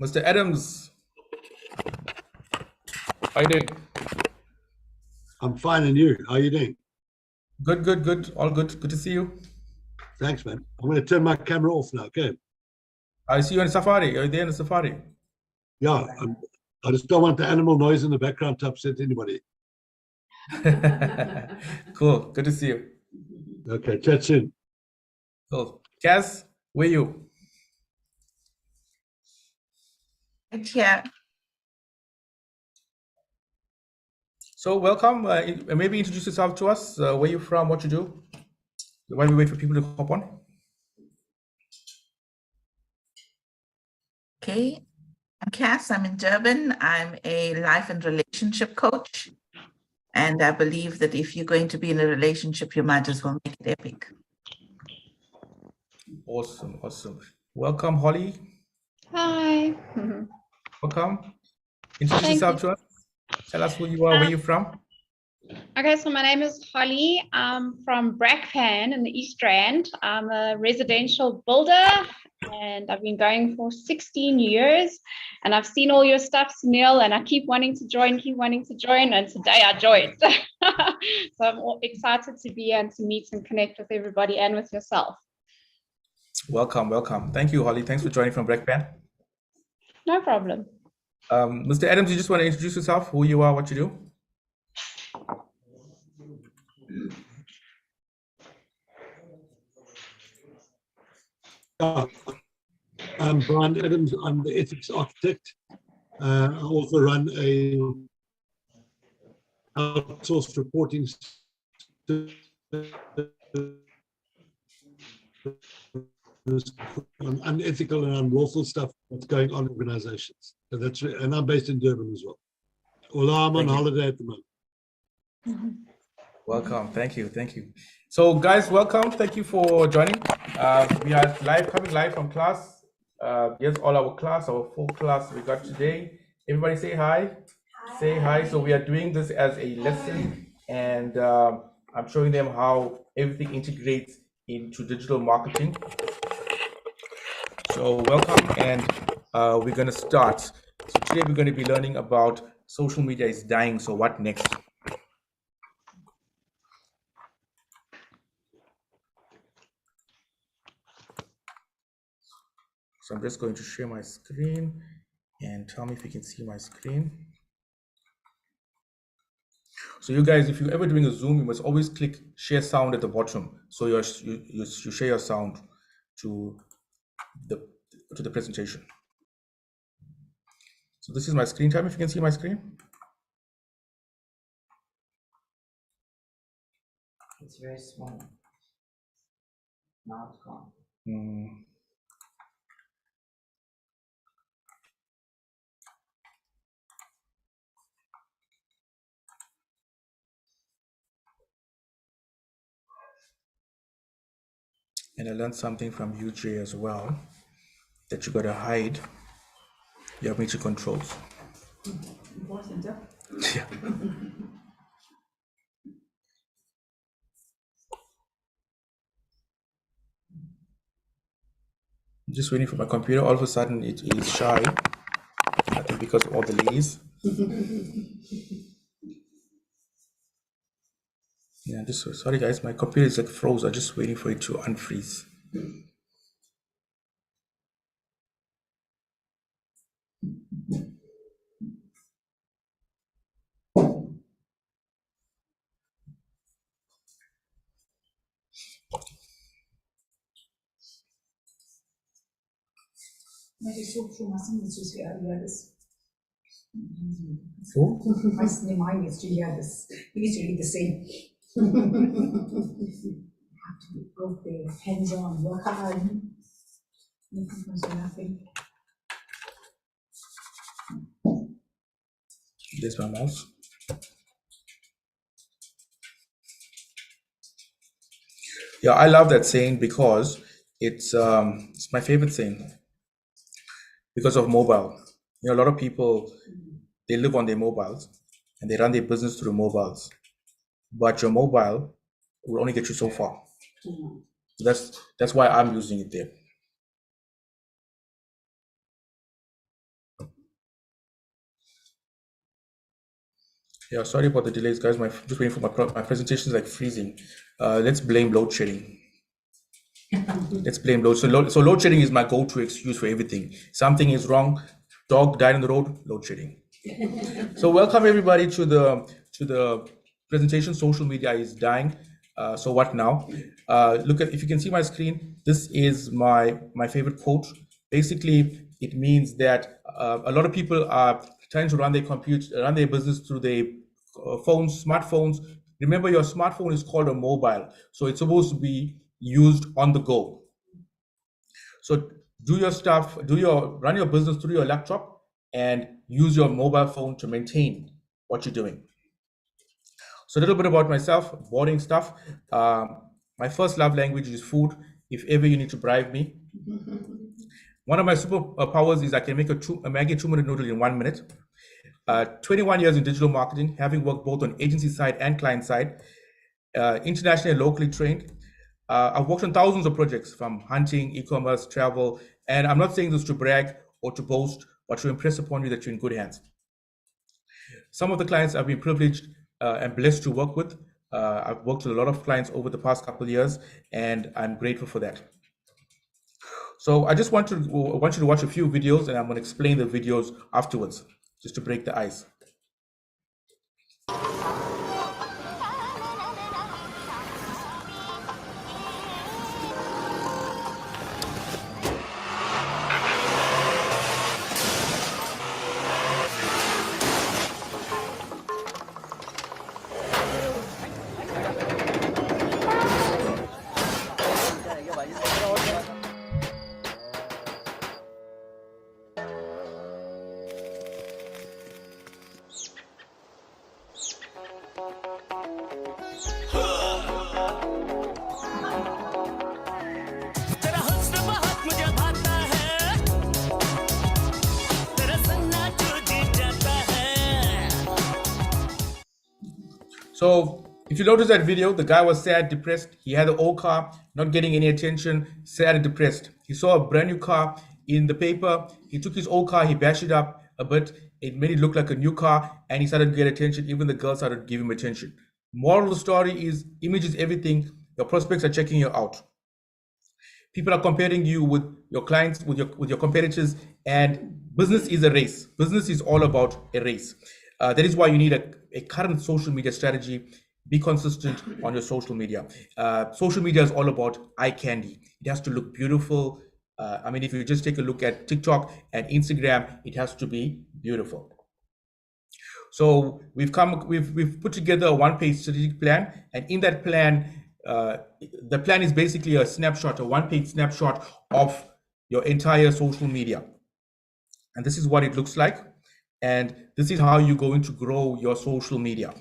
Mr. Adams, how you doing? I'm fine, and you? How are you doing? Good, good, good. All good. Good to see you. Thanks, man. I'm going to turn my camera off now. Okay. I see you on safari. Are you there in the safari? Yeah, I just don't want the animal noise in the background to upset anybody. Cool. Good to see you. Okay, chat soon. Cool. Cass, where you? Yeah. So welcome. Maybe introduce yourself to us. Where you from? What you do? While we wait for people to hop on. Okay. I'm Cass. I'm in Durban. I'm a life and relationship coach. And I believe that if you're going to be in a relationship, you might as well make it epic. Awesome, awesome. Welcome, Holly. Hi. Welcome. Introduce Thank yourself you. to us. Tell us who you are, where you from. Okay, so my name is Holly. I'm from Brakpan in the East Rand. I'm a residential builder and I've been going for 16 years and I've seen all your stuff, Sunil, and I keep wanting to join, and today I joined. So I'm excited to be here and to meet and connect with everybody and with yourself. Welcome, welcome. Thank you, Holly. Thanks for joining from Blackpan. No problem. Mr. Adams, you just want to introduce yourself, who you are, what you do? I'm Brian Adams. I'm the ethics architect. I also run a outsourced reporting on unethical and unlawful stuff that's going on in organizations. So and I'm based in Durban as well. Although I'm on holiday at the moment. Welcome. Thank you. Thank you. So guys, welcome. Thank you for joining. We are coming live from class. Here's all our class, our full class we got today. Everybody say hi. Hi. Say hi. So we are doing this as a lesson and I'm showing them how everything integrates into digital marketing. So welcome and we're going to start. So today we're going to be learning about social media is dying. So what next? So I'm just going to share my screen and tell me if you can see my screen. So you guys, if you're ever doing a Zoom, you must always click share sound at the bottom. So you share your sound to the presentation. So this is my screen time, if you can see my screen. It's very small. Now it's gone. And I learned something from UJ as well, that you gotta hide your major controls. Important, yeah? Yeah. I'm just waiting for my computer. All of a sudden it is shy. I think because of all the ladies. Yeah, sorry guys, my computer is like froze. I'm just waiting for it to unfreeze. So? Mine is to hear this. He needs to read the same. Have to go there, hands on, work hard. Nothing. There's my mouse. Yeah, I love that saying because it's my favorite saying because of mobile. You know, a lot of people, they live on their mobiles and they run their business through mobiles, but your mobile will only get you so far. That's why I'm using it there. Yeah, sorry about the delays, guys. Just waiting for my presentation is like freezing. Let's blame load shedding. Let's blame load. So load shedding is my go-to excuse for everything. Something is wrong. Dog died on the road. Load shedding. So welcome everybody to the presentation. Social media is dying. So what now? If you can see my screen, this is my favorite quote. Basically, it means that a lot of people are trying to run their business through their smartphones. Remember, your smartphone is called a mobile, so it's supposed to be used on the go. So do your stuff, run your business through your laptop and use your mobile phone to maintain what you're doing. So a little bit about myself, boring stuff. My first love language is food. If ever you need to bribe me. One of my superpowers is I can make a Maggi 2-minute noodle in 1 minute. 21 years in digital marketing, having worked both on agency side and client side, internationally and locally trained. I've worked on thousands of projects from hunting, e-commerce, travel, and I'm not saying this to brag or to boast, but to impress upon you that you're in good hands. Some of the clients I've been privileged and blessed to work with. I've worked with a lot of clients over the past couple of years, and I'm grateful for that. So I just want you to watch a few videos, and I'm going to explain the videos afterwards, just to break the ice. So if you notice that video, the guy was sad, depressed. He had an old car, not getting any attention, sad and depressed. He saw a brand new car in the paper. He took his old car, he bashed it up a bit. It made it look like a new car, and he started to get attention. Even the girls started to give him attention. Moral of the story is image is everything. Your prospects are checking you out. People are comparing you with your clients, with your competitors, and business is a race. Business is all about a race. That is why you need a current social media strategy. Be consistent on your social media. Social media is all about eye candy. It has to look beautiful. I mean, if you just take a look at TikTok and Instagram, it has to be beautiful. So we've put together a one-page strategic plan, and in that plan, the plan is basically a snapshot, a one-page snapshot of your entire social media. And this is what it looks like. And this is how you're going to grow your social media.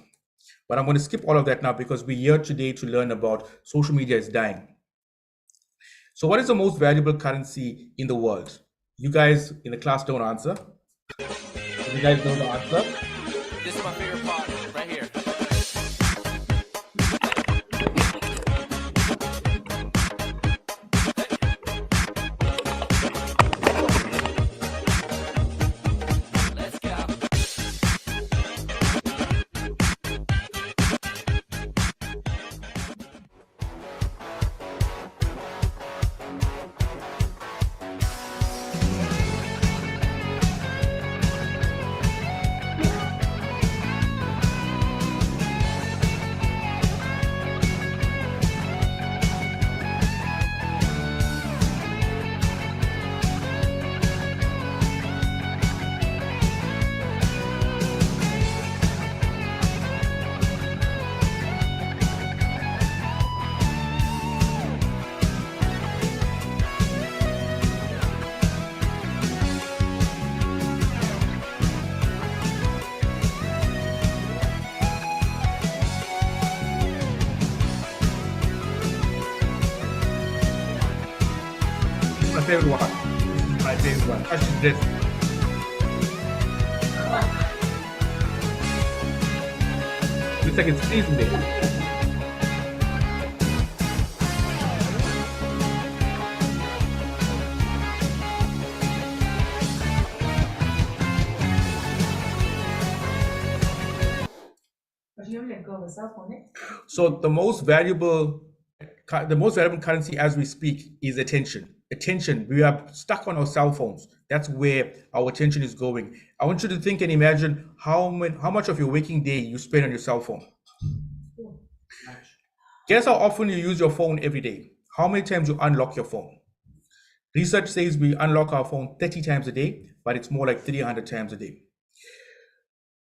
But I'm going to skip all of that now because we're here today to learn about social media is dying. So what is the most valuable currency in the world? You guys in the class don't answer. You guys know the answer. This is my favorite part right here. Let's go. My favorite one. My favorite one. Touch his dress. Looks like it's freezing there. But you don't let go of a cell phone, eh? So the most valuable currency as we speak is attention. Attention. We are stuck on our cell phones. That's where our attention is going. I want you to think and imagine how much of your waking day you spend on your cell phone. Guess how often you use your phone every day. How many times you unlock your phone? Research says we unlock our phone 30 times a day, but it's more like 300 times a day.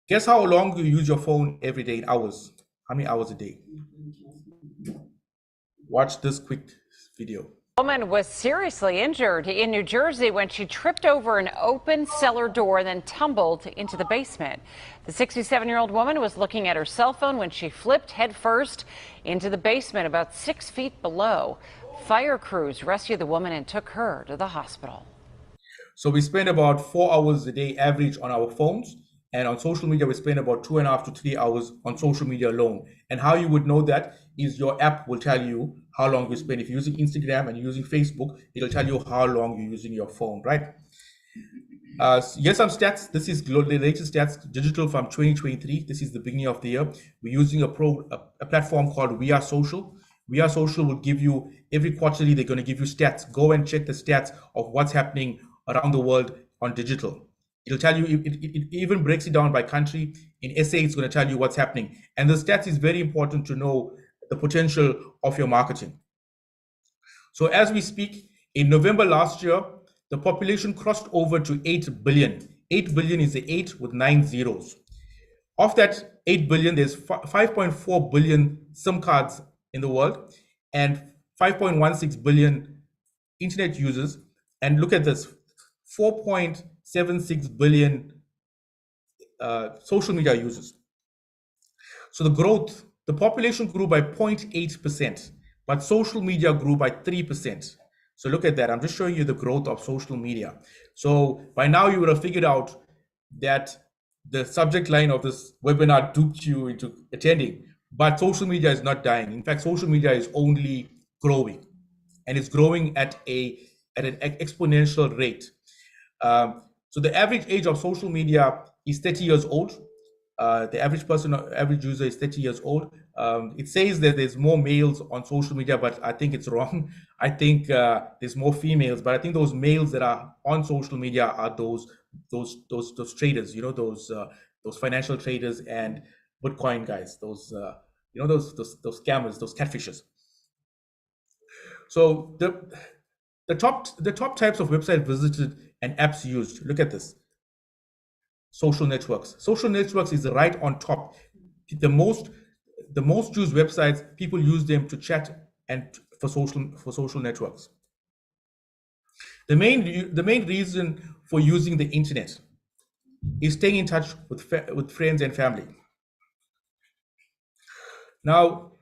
Guess how long you use your phone every day in hours? How many hours a day? Watch this quick video. Woman was seriously injured in New Jersey when she tripped over an open cellar door and then tumbled into the basement. The 67-year-old woman was looking at her cell phone when she flipped headfirst into the basement about 6 feet below. Fire crews rescued the woman and took her to the hospital. So we spend about 4 hours a day average on our phones, and on social media we spend about 2.5 to 3 hours on social media alone. And how you would know that is your app will tell you how long you spend. If you're using Instagram and you're using Facebook, it'll tell you how long you're using your phone, right? Here's some stats. This is the latest stats, digital from 2023. This is the beginning of the year. We're using a platform called We Are Social. We Are Social will give you, every quarterly, they're going to give you stats. Go and check the stats of what's happening around the world on digital. It'll tell you, it even breaks it down by country. In SA, it's going to tell you what's happening. And the stats is very important to know the potential of your marketing. So as we speak, in November last year, the population crossed over to 8 billion. 8 billion is the 8 with 9 zeros. Of that 8 billion, there's 5.4 billion SIM cards in the world and 5.16 billion internet users. And look at this, 4.76 billion social media users. So the population grew by 0.8%, but social media grew by 3%. So look at that. I'm just showing you the growth of social media. So by now you would have figured out that the subject line of this webinar duped you into attending, but social media is not dying. In fact, social media is only growing, and it's growing at an exponential rate. So the average age of social media is 30 years old. The average user is 30 years old. It says that there's more males on social media, but I think it's wrong. I think there's more females, but I think those males that are on social media are those traders, you know, those financial traders and Bitcoin guys, those scammers, those catfishers. So the top types of website visited and apps used. Look at this. Social networks. Social networks is right on top. The most used websites, people use them to chat and for social networks. The main reason for using the internet is staying in touch with friends and family. Now,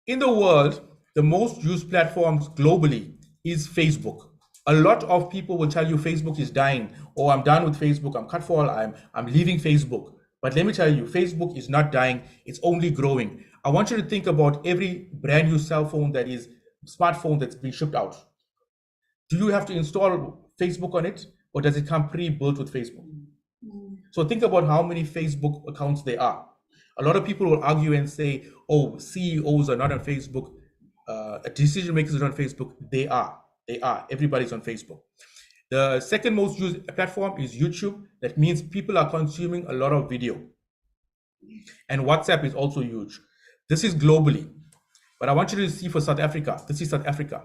in the world, the most used platforms globally is Facebook. A lot of people will tell you Facebook is dying, or I'm done with Facebook, I'm cut for all, I'm leaving Facebook. But let me tell you, Facebook is not dying, it's only growing. I want you to think about every brand new cell phone smartphone that's been shipped out. Do you have to install Facebook on it, or does it come pre-built with Facebook? So think about how many Facebook accounts there are. A lot of people will argue and say, oh, CEOs are not on Facebook, decision makers are on Facebook. They are. Everybody's on Facebook. The second most used platform is YouTube. That means people are consuming a lot of video. And WhatsApp is also huge. This is globally. But I want you to see for South Africa. This is South Africa.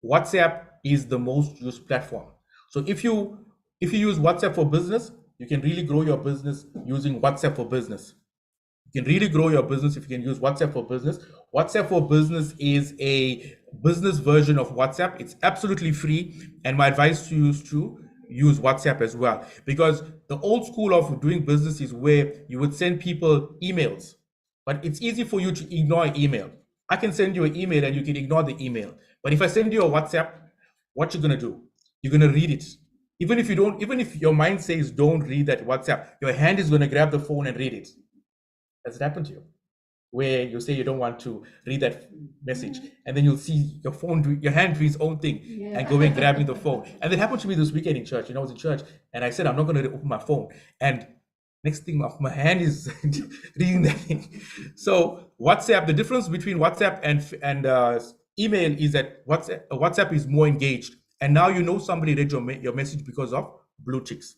WhatsApp is the most used platform. So if you use WhatsApp for business, you can really grow your business using WhatsApp for business. You can really grow your business if you can use WhatsApp for business. WhatsApp for business is a business version of WhatsApp. It's absolutely free. And my advice to you is to use WhatsApp as well. Because the old school of doing business is where you would send people emails. But it's easy for you to ignore email. I can send you an email and you can ignore the email. But if I send you a WhatsApp, what you're going to do? You're going to read it. Even if your mind says don't read that WhatsApp, your hand is going to grab the phone and read it. Has it happened to you? Where you say you don't want to read that message, and then you'll see your hand do its own thing and going grabbing the phone. And it happened to me this weekend in church. I was in church and I said, I'm not going to open my phone. And Next thing off my hand is reading that thing. So WhatsApp, the difference between WhatsApp and email is that WhatsApp is more engaged. And now you know somebody read your message because of blue ticks.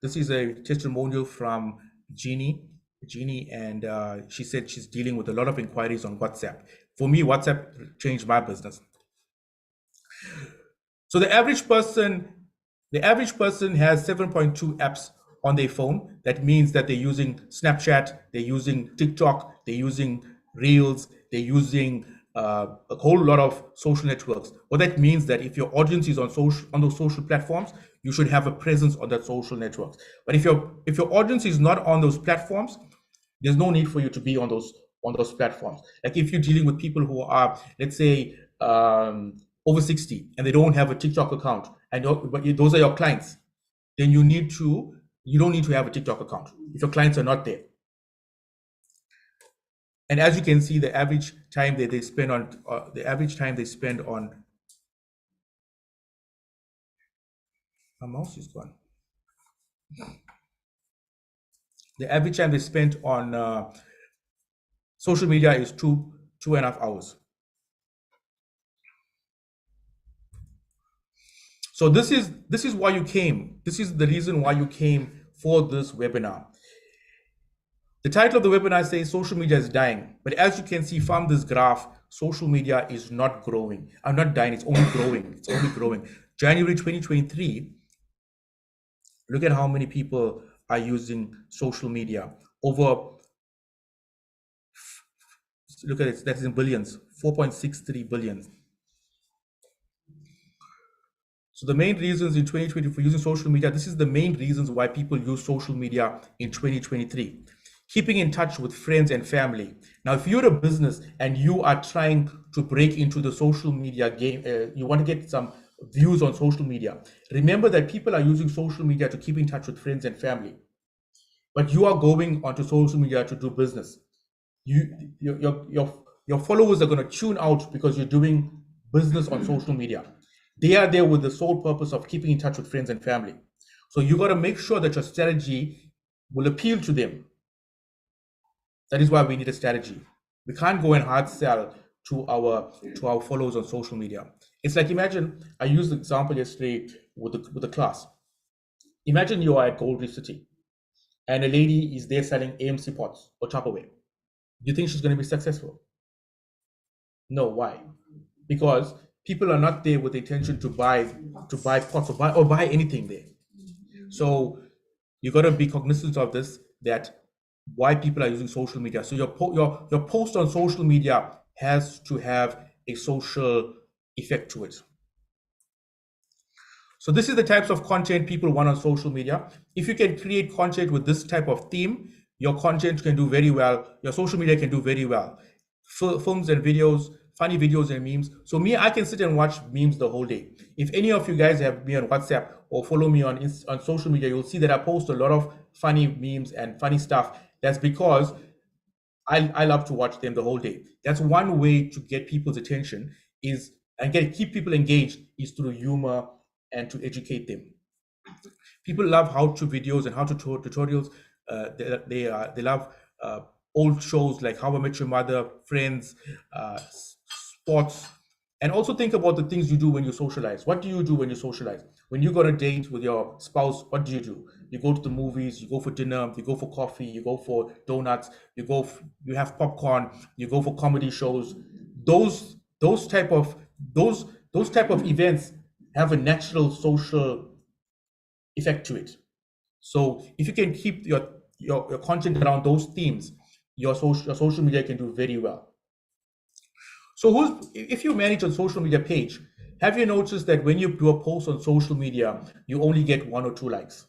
This is a testimonial from Jeannie, and she said she's dealing with a lot of inquiries on WhatsApp. For me, WhatsApp changed my business. So the average person has 7.2 apps on their phone. That means that they're using Snapchat, they're using TikTok, they're using Reels, they're using a whole lot of social networks. What that means that if your audience is on those social platforms, you should have a presence on that social networks. But if your audience is not on those platforms, there's no need for you to be on those platforms. Like if you're dealing with people who are, let's say, over 60 and they don't have a TikTok account, and those are your clients, then you don't need to have a TikTok account if your clients are not there. And as you can see, the average time that they spend on my mouse is gone. The average time they spent on social media is 2.5 hours. So this is why you came. This is the reason why you came for this webinar. The title of the webinar says social media is dying. But as you can see from this graph, social media is not growing. I'm not dying, it's only growing. It's only growing. January 2023, look at how many people are using social media. Look at it, that is in billions, 4.63 billion. So the main reasons in 2020 for using social media, this is the main reasons why people use social media in 2023. Keeping in touch with friends and family. Now, if you're a business and you are trying to break into the social media game, you want to get some views on social media, remember that people are using social media to keep in touch with friends and family. But you are going onto social media to do business. Your followers are going to tune out because you're doing business on social media. They are there with the sole purpose of keeping in touch with friends and family. So you got to make sure that your strategy will appeal to them. That is why we need a strategy. We can't go and hard sell to our followers on social media. It's like, imagine, I used the example yesterday with the class. Imagine you are at Gold Reef City and a lady is there selling AMC pots or Tupperware. Do you think she's going to be successful? No. Why? Because people are not there with the intention to buy pots or buy anything there. So you got to be cognizant of this, that why people are using social media. So your post on social media has to have a social effect to it. So this is the types of content people want on social media. If you can create content with this type of theme, your content can do very well. Your social media can do very well. Films and videos, funny videos and memes. So me, I can sit and watch memes the whole day. If any of you guys have me on WhatsApp or follow me on social media, you'll see that I post a lot of funny memes and funny stuff. That's because I love to watch them the whole day. That's one way to get people's attention keep people engaged is through humor and to educate them. People love how-to videos and how-to tutorials. They love old shows like How I Met Your Mother, Friends, sports, and also think about the things you do when you socialize. What do you do when you socialize? When you go on a date with your spouse, what do? You go to the movies, you go for dinner, you go for coffee, you go for donuts, you have popcorn, you go for comedy shows. Those type of events have a natural social effect to it. So if you can keep your content around those themes, your social media can do very well. So if you manage a social media page, have you noticed that when you do a post on social media, you only get 1 or 2 likes?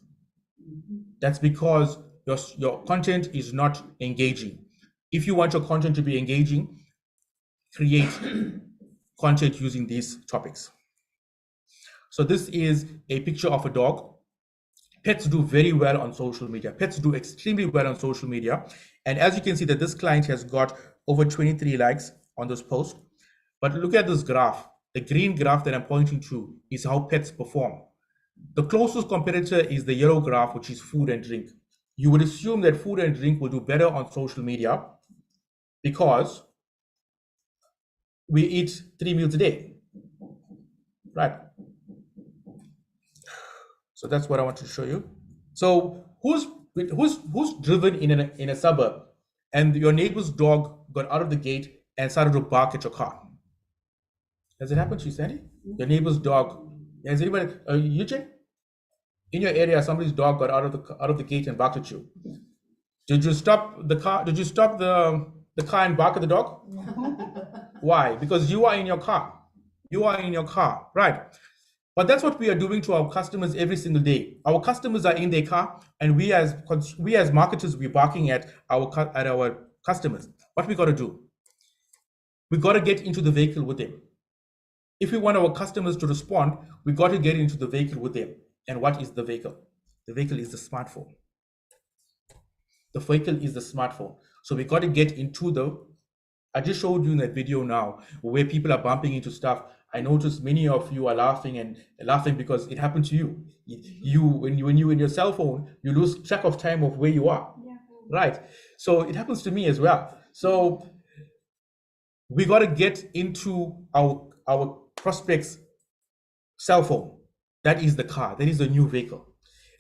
That's because your content is not engaging. If you want your content to be engaging, create content using these topics. So this is a picture of a dog. Pets do very well on social media. Pets do extremely well on social media. And as you can see that this client has got over 23 likes on this post. But look at this graph. The green graph that I'm pointing to is how pets perform. The closest competitor is the yellow graph, which is food and drink. You would assume that food and drink will do better on social media because we eat 3 meals a day, right? So that's what I want to show you. So who's driven in a suburb and your neighbor's dog got out of the gate and started to bark at your car? Has it happened to you, Sandy? Your neighbor's dog. Has anybody, Eugene? In your area, somebody's dog got out of the gate and barked at you. Did you stop the car? Did you stop the car and bark at the dog? Why? Because you are in your car. You are in your car, right? But that's what we are doing to our customers every single day. Our customers are in their car, and we as marketers, we're barking at our customers. What we got to do? We got to get into the vehicle with them. If we want our customers to respond, we got to get into the vehicle with them. And what is the vehicle? The vehicle is the smartphone. The vehicle is the smartphone. So we got to get into I just showed you in that video now where people are bumping into stuff. I noticed many of you are laughing because it happened to you. When you in your cell phone, you lose track of time of where you are, right? So it happens to me as well. So we got to get into our prospects' cell phone. That is the car. That is the new vehicle.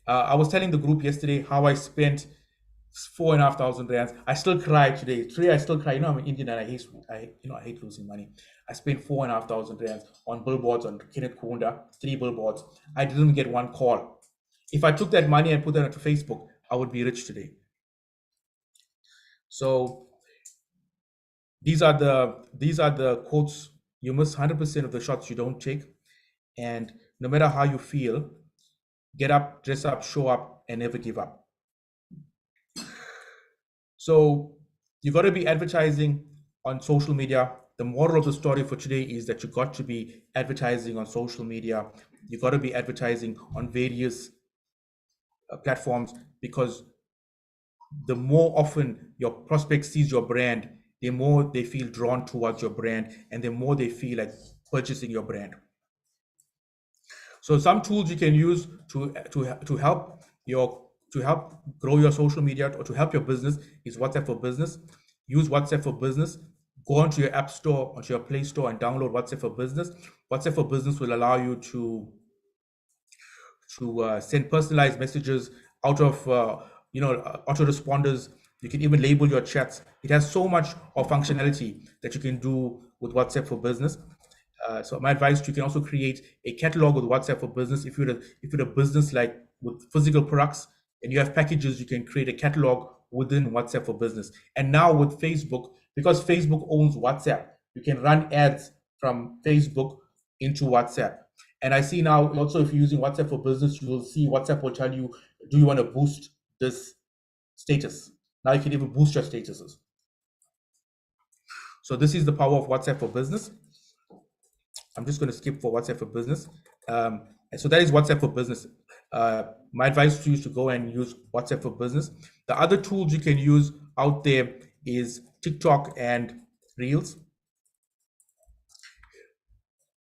I was telling the group yesterday how I spent 4,500 rands. I still cry today. Today I still cry. I'm an Indian and I hate losing money. I spent 4,500 rands on billboards on Kenneth Kunda, 3 billboards. I didn't get one call. If I took that money and put that onto Facebook, I would be rich today. So these are the quotes. You miss 100% of the shots you don't take, and no matter how you feel, get up, dress up, show up, and never give up. So you got to be advertising on social media. The moral of the story for today is that you got to be advertising on social media. You got to be advertising on various platforms, because the more often your prospect sees your brand, the more they feel drawn towards your brand, and the more they feel like purchasing your brand. So some tools you can use to help grow your social media or to help your business is WhatsApp for Business. Use WhatsApp for Business. Go onto your App Store, onto your Play Store, and download WhatsApp for Business. WhatsApp for Business will allow you to send personalized messages out of autoresponders. You can even label your chats. It has so much of functionality that you can do with WhatsApp for Business. So my advice, you can also create a catalog with WhatsApp for Business. If you're a business like with physical products and you have packages, you can create a catalog within WhatsApp for Business. And now with Facebook, because Facebook owns WhatsApp, you can run ads from Facebook into WhatsApp. And I see now also, if you're using WhatsApp for Business, you will see WhatsApp will tell you, do you want to boost this status? Now you can even boost your statuses. So this is the power of WhatsApp for Business. I'm just going to skip for WhatsApp for Business. So that is WhatsApp for Business. My advice to you is to go and use WhatsApp for Business. The other tools you can use out there is TikTok and Reels.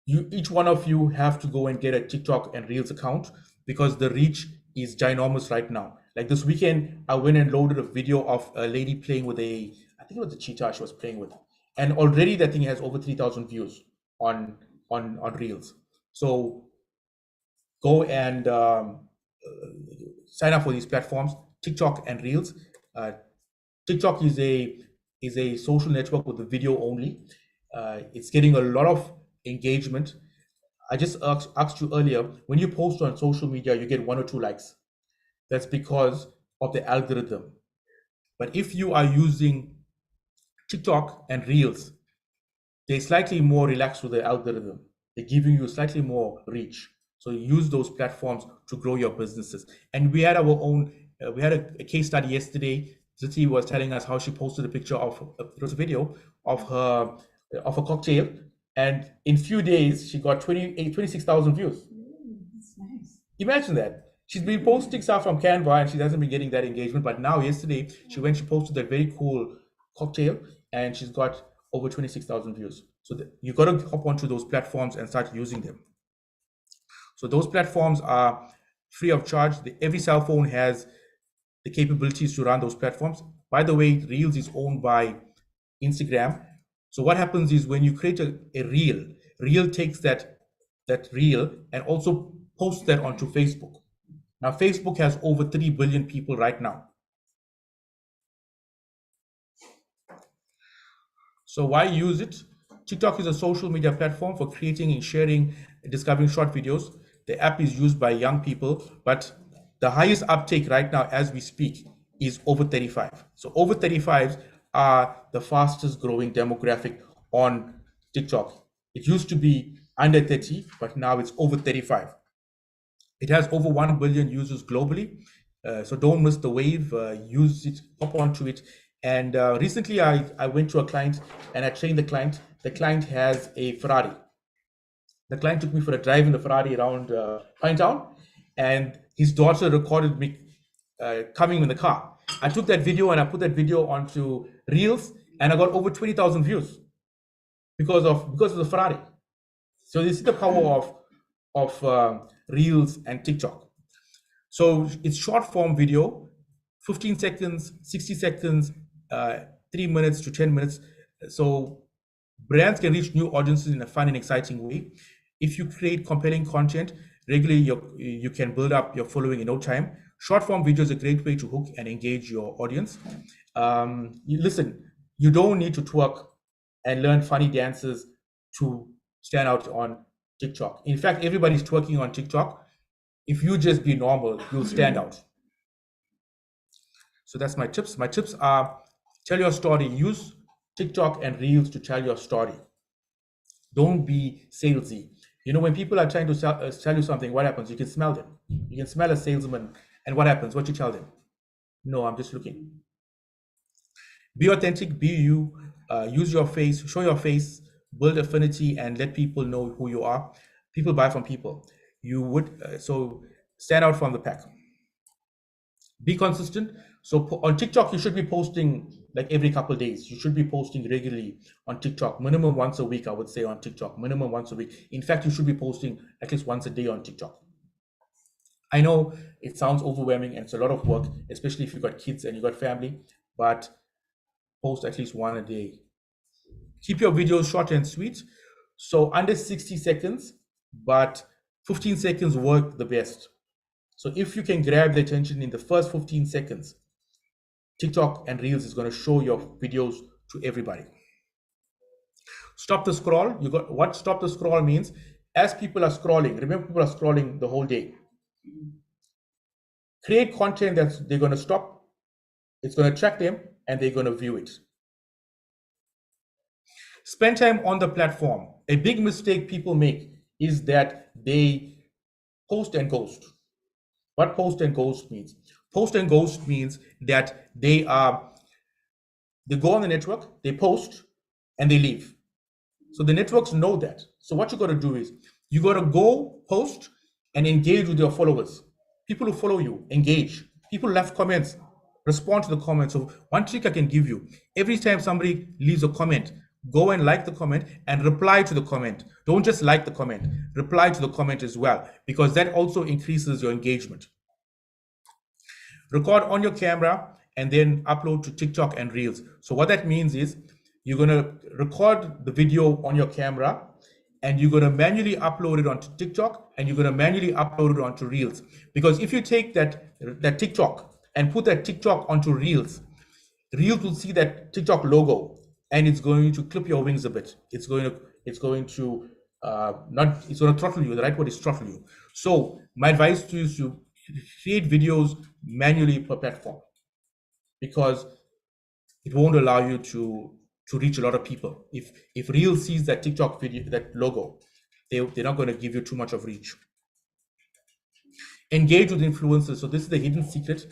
Each one of you have to go and get a TikTok and Reels account, because the reach is ginormous right now. Like this weekend, I went and loaded a video of a lady playing with I think it was a cheetah she was playing with. And already that thing has over 3,000 views on Reels. So go and sign up for these platforms, TikTok and Reels. TikTok is a social network with the video only. It's getting a lot of engagement. I just asked you earlier, when you post on social media, you get 1 or 2 likes. That's because of the algorithm. But if you are using TikTok and Reels, they're slightly more relaxed with the algorithm. They're giving you slightly more reach. So use those platforms to grow your businesses. And we had our own, we had a case study yesterday. Ziti was telling us how she posted a picture it was a video of a cocktail. And in few days, she got 26,000 views. That's nice. Imagine that. She's been posting stuff from Canva and she hasn't been getting that engagement. But now yesterday, she posted that very cool cocktail and she's got over 26,000 views. So you got to hop onto those platforms and start using them. So those platforms are free of charge. Every cell phone has the capabilities to run those platforms. By the way, Reels is owned by Instagram. So what happens is when you create a reel, Reel takes that reel and also posts that onto Facebook. Now, Facebook has over 3 billion people right now. So why use it? TikTok is a social media platform for creating and sharing and discovering short videos. The app is used by young people, but the highest uptake right now as we speak is over 35. So over 35s are the fastest growing demographic on TikTok. It used to be under 30, but now it's over 35. It has over 1 billion users globally. So don't miss the wave, use it, hop onto it. And recently I went to a client and I trained the client. The client has a Ferrari. The client took me for a drive in the Ferrari around Pinetown, and his daughter recorded me coming in the car. I took that video and I put that video onto Reels, and I got over 20,000 views because of the Ferrari. So this is the power of Reels and TikTok. So it's short form video, 15 seconds, 60 seconds, 3 minutes to 10 minutes. So brands can reach new audiences in a fun and exciting way. If you create compelling content regularly, you can build up your following in no time. Short form video is a great way to hook and engage your audience. Listen, you don't need to twerk and learn funny dances to stand out on TikTok. In fact, everybody's twerking on TikTok. If you just be normal, you'll stand out. So that's my tips. My tips are: tell your story. Use TikTok and Reels to tell your story. Don't be salesy. You know, when people are trying to sell you something, what happens? You can smell them. You can smell a salesman, and what happens? What you tell them? No, I'm just looking. Be authentic. Be you. Use your face. Show your face. Build affinity and let people know who you are. People buy from people. You would so stand out from the pack. Be consistent. So on TikTok, you should be posting like every couple of days. You should be posting regularly on TikTok, minimum once a week, I would say on TikTok, minimum once a week. In fact, you should be posting at least once a day on TikTok. I know it sounds overwhelming and it's a lot of work, especially if you've got kids and you've got family, but post at least one a day. Keep your videos short and sweet. So under 60 seconds, but 15 seconds work the best. So if you can grab the attention in the first 15 seconds, TikTok and Reels is going to show your videos to everybody. Stop the scroll. You got what stop the scroll means? As people are scrolling, remember people are scrolling the whole day. Create content that they're going to stop. It's going to attract them and they're going to view it. Spend time on the platform. A big mistake people make is that they post and ghost. What post and ghost means? Post and ghost means that they go on the network, they post, and they leave. So the networks know that. So what you got to do is you got to go post and engage with your followers. People who follow you, engage. People left comments, respond to the comments. So one trick I can give you: every time somebody leaves a comment, go and like the comment and reply to the comment. Don't just like the comment, reply to the comment as well, because that also increases your engagement. Record on your camera and then upload to TikTok and Reels. So what that means is you're going to record the video on your camera and you're going to manually upload it onto TikTok and you're going to manually upload it onto Reels. Because if you take that TikTok and put that TikTok onto Reels, Reels will see that TikTok logo and it's going to clip your wings a bit. It's going to throttle you. The right word is throttle you. So my advice to you is to create videos manually per platform, because it won't allow you to reach a lot of people. If Reels sees that TikTok video, that logo, they're not going to give you too much of reach. Engage with influencers. So this is the hidden secret.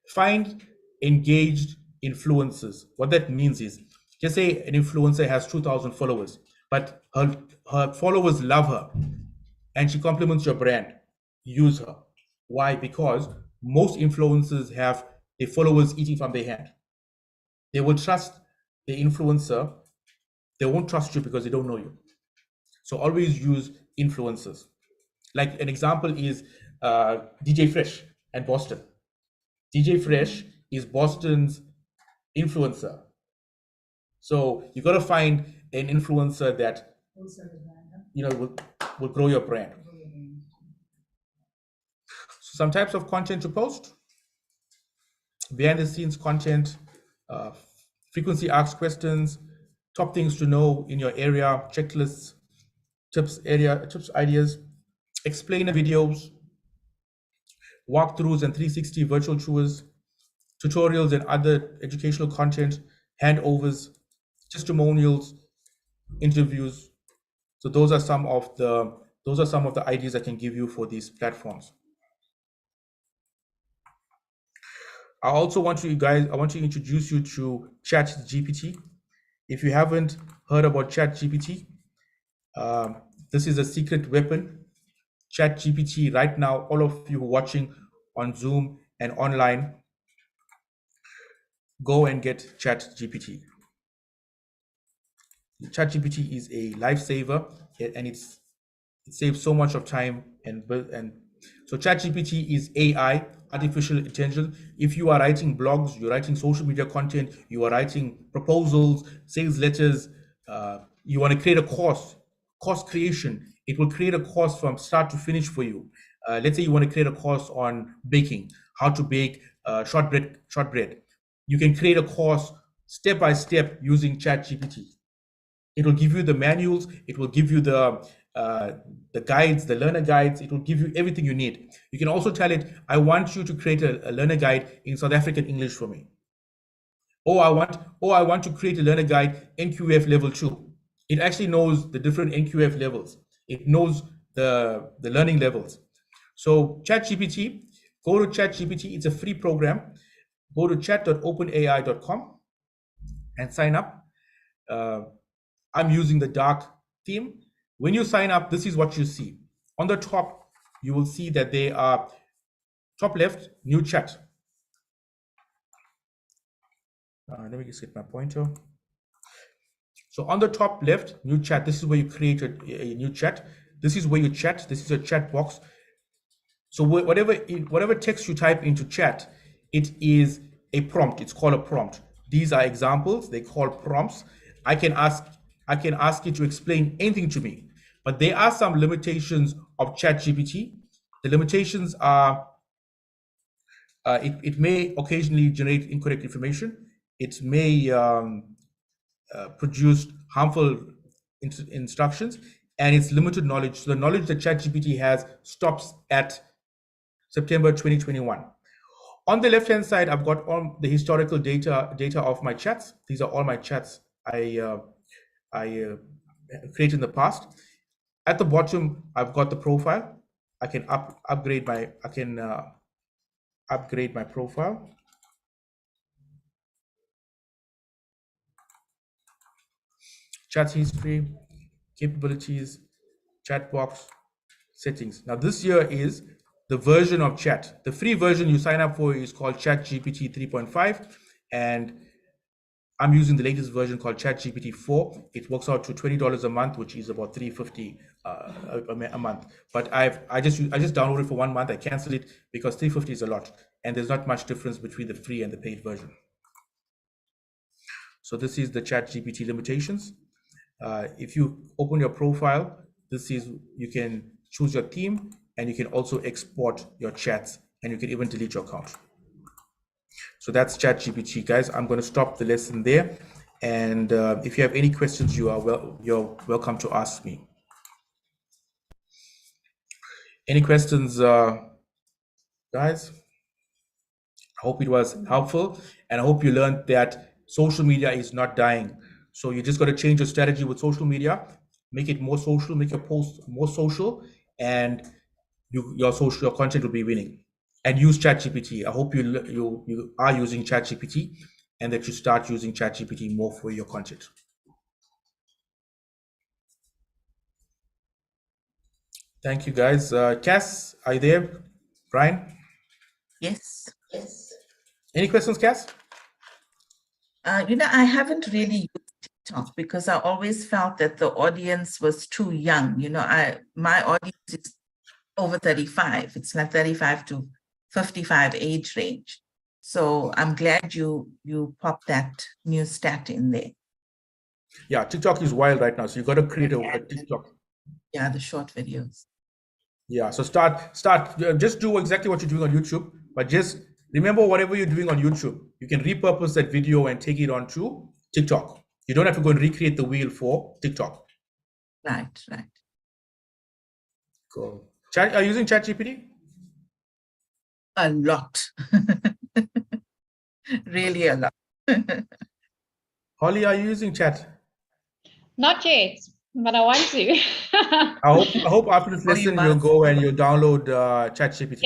Find engaged influencers. What that means is, just say an influencer has 2,000 followers, but her followers love her and she compliments your brand. Use her. Why? Because most influencers have their followers eating from their hand. They will trust the influencer. They won't trust you because they don't know you. So always use influencers. Like an example is DJ Fresh and Boston. DJ Fresh is Boston's influencer. So you got to find an influencer that will grow your brand. So some types of content to post: behind the scenes content, frequently asked questions, top things to know in your area, checklists, tips, ideas, explainer videos, walkthroughs and 360 virtual tours, tutorials and other educational content, handovers, testimonials, interviews. So those are some of the ideas I can give you for these platforms. I also want to introduce you to ChatGPT. If you haven't heard about ChatGPT, this is a secret weapon. ChatGPT right now, all of you watching on Zoom and online, go and get ChatGPT. ChatGPT is a lifesaver, and it saves so much of time and so ChatGPT is AI, artificial intelligence. If you are writing blogs, you're writing social media content, you are writing proposals, sales letters, you want to create a course creation, it will create a course from start to finish for you. Let's say you want to create a course on baking, how to bake shortbread. You can create a course step by step using ChatGPT. It will give you the manuals. It will give you the guides, the learner guides. It will give you everything you need. You can also tell it, I want you to create a learner guide in South African English for me. Or I want to create a learner guide NQF level 2. It actually knows the different NQF levels. It knows the learning levels. So ChatGPT, go to ChatGPT. It's a free program. Go to chat.openai.com and sign up. I'm using the dark theme. When you sign up, this is what you see. On the top, you will see that they are top left, new chat. Let me just get my pointer. So on the top left, new chat. This is where you create a new chat. This is where you chat. This is a chat box. So whatever text you type into chat, it is a prompt. It's called a prompt. These are examples. They call prompts. I can ask it to explain anything to me, but there are some limitations of ChatGPT. The limitations are it may occasionally generate incorrect information. It may produce harmful instructions, and it's limited knowledge. So the knowledge that ChatGPT has stops at September 2021. On the left-hand side, I've got all the historical data of my chats. These are all my chats I created in the past. At the bottom, I've got the profile. I can upgrade my profile. Chat history, capabilities, chat box, settings. Now this here is the version of chat. The free version you sign up for is called ChatGPT 3.5, and I'm using the latest version called ChatGPT 4. It works out to $20 a month, which is about $350 a month. But I just downloaded it for 1 month. I canceled it because $350 is a lot, and there's not much difference between the free and the paid version. So this is the ChatGPT limitations. If you open your profile, you can choose your theme, and you can also export your chats, and you can even delete your account. So that's ChatGPT, guys. I'm going to stop the lesson there, and if you have any questions, you're welcome to ask me. Any questions, guys? I hope it was helpful, and I hope you learned that social media is not dying. So you just got to change your strategy with social media, make it more social, make your posts more social, and your content will be winning. And use ChatGPT. I hope you are using ChatGPT, and that you start using ChatGPT more for your content. Thank you, guys. Cass, are you there? Brian? Yes. Any questions, Cass? I haven't really used TikTok because I always felt that the audience was too young. My audience is over 35. It's like 35 to 55 age range. So I'm glad you popped that new stat in there. Yeah, TikTok is wild right now, so you got to create a TikTok. Yeah, the short videos. Yeah, so just do exactly what you're doing on YouTube, but just remember whatever you're doing on YouTube, you can repurpose that video and take it onto TikTok. You don't have to go and recreate the wheel for TikTok. Right. Cool. Are you using ChatGPT? A lot. Really a lot. Holly, are you using Chat? Not yet, but I want to. I hope after this Oh, you lesson you'll must. go and you'll download ChatGPT.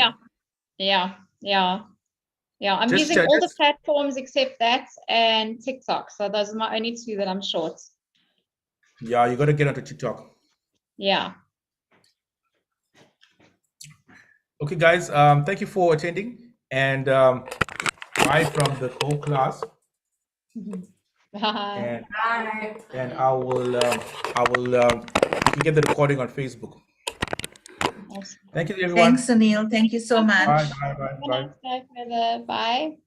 Yeah. I'm Just- using all the just- platforms except that and TikTok. So those are my only two that I'm short. Yeah, you got to get onto TikTok. Yeah. Okay, guys, thank you for attending, and bye from the whole class. Bye. And I will you can get the recording on Facebook. Awesome. Thank you, everyone. Thanks, Sunil. Thank you so much. Bye. Have a nice day, further. Bye.